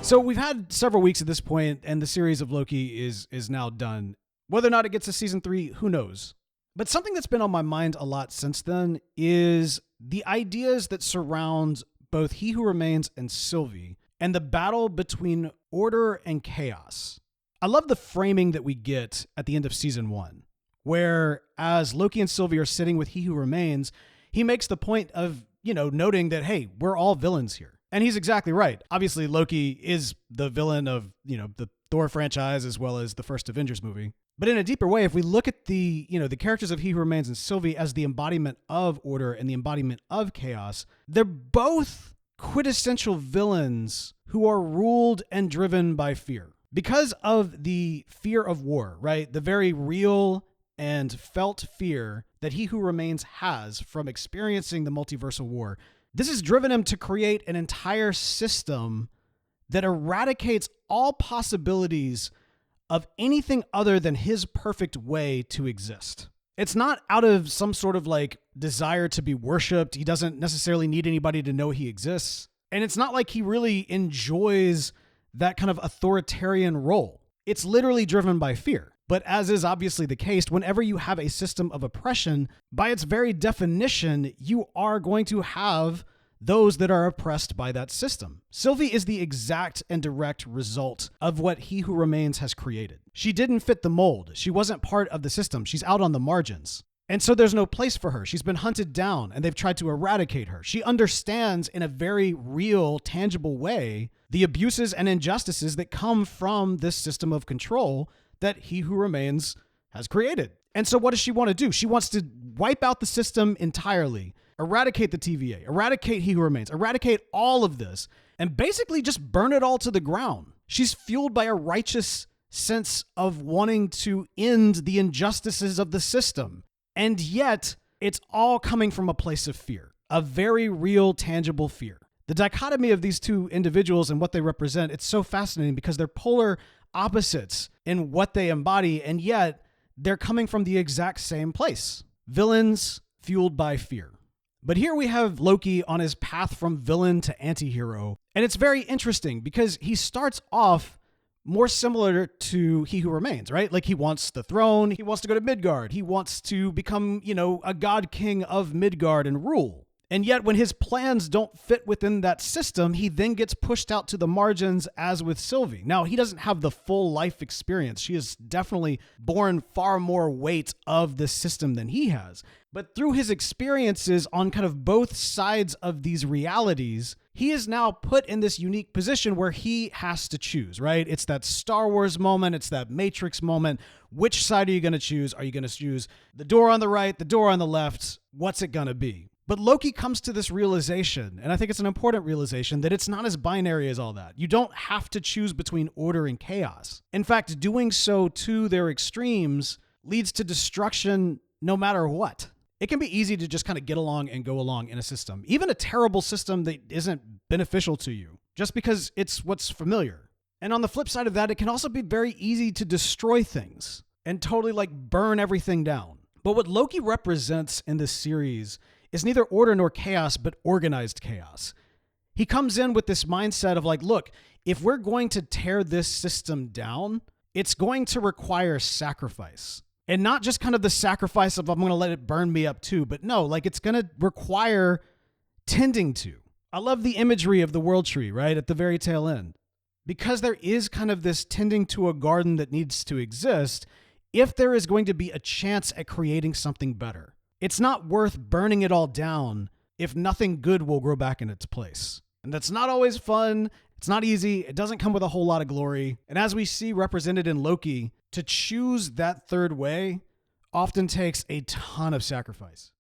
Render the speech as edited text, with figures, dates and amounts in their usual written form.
So we've had several weeks at this point, and the series of Loki is now done. Whether or not it gets to season 3, who knows? But something that's been on my mind a lot since then is the ideas that surround both He Who Remains and Sylvie, and the battle between order and chaos. I love the framing that we get at the end of season 1, where as Loki and Sylvie are sitting with He Who Remains, he makes the point of, noting that, hey, we're all villains here. And he's exactly right. Obviously, Loki is the villain of, the Thor franchise as well as the first Avengers movie. But in a deeper way, if we look at the characters of He Who Remains and Sylvie as the embodiment of order and the embodiment of chaos, they're both quintessential villains who are ruled and driven by fear. Because of the fear of war, right? The very real and felt fear that He Who Remains has from experiencing the multiversal war, this has driven him to create an entire system that eradicates all possibilities of anything other than his perfect way to exist. It's not out of some sort of desire to be worshipped. He doesn't necessarily need anybody to know he exists. And it's not like he really enjoys that kind of authoritarian role. It's literally driven by fear. But as is obviously the case, whenever you have a system of oppression, by its very definition, you are going to have those that are oppressed by that system. Sylvie is the exact and direct result of what He Who Remains has created. She didn't fit the mold. She wasn't part of the system. She's out on the margins. And so there's no place for her. She's been hunted down and they've tried to eradicate her. She understands in a very real, tangible way the abuses and injustices that come from this system of control that He Who Remains has created. And so what does she want to do? She wants to wipe out the system entirely, eradicate the TVA, eradicate He Who Remains, eradicate all of this, and basically just burn it all to the ground. She's fueled by a righteous sense of wanting to end the injustices of the system. And yet, it's all coming from a place of fear, a very real, tangible fear. The dichotomy of these two individuals and what they represent, it's so fascinating because they're polar opposites in what they embody, and yet they're coming from the exact same place. Villains fueled by fear. But here we have Loki on his path from villain to anti-hero, and it's very interesting because he starts off more similar to He Who Remains, right? Like he wants the throne, he wants to go to Midgard, he wants to become, a god king of Midgard and rule. And yet when his plans don't fit within that system, he then gets pushed out to the margins as with Sylvie. Now, he doesn't have the full life experience. She has definitely borne far more weight of the system than he has. But through his experiences on kind of both sides of these realities, he is now put in this unique position where he has to choose, right? It's that Star Wars moment. It's that Matrix moment. Which side are you going to choose? Are you going to choose the door on the right, the door on the left? What's it going to be? But Loki comes to this realization, and I think it's an important realization, that it's not as binary as all that. You don't have to choose between order and chaos. In fact, doing so to their extremes leads to destruction no matter what. It can be easy to just kind of get along and go along in a system, even a terrible system that isn't beneficial to you, just because it's what's familiar. And on the flip side of that, it can also be very easy to destroy things and totally burn everything down. But what Loki represents in this series is neither order nor chaos, but organized chaos. He comes in with this mindset of look, if we're going to tear this system down, it's going to require sacrifice. And not just kind of the sacrifice of I'm going to let it burn me up too, but no, it's going to require tending to. I love the imagery of the world tree, right, at the very tail end. Because there is kind of this tending to a garden that needs to exist, if there is going to be a chance at creating something better. It's not worth burning it all down if nothing good will grow back in its place. And that's not always fun. It's not easy. It doesn't come with a whole lot of glory. And as we see represented in Loki, to choose that third way often takes a ton of sacrifice.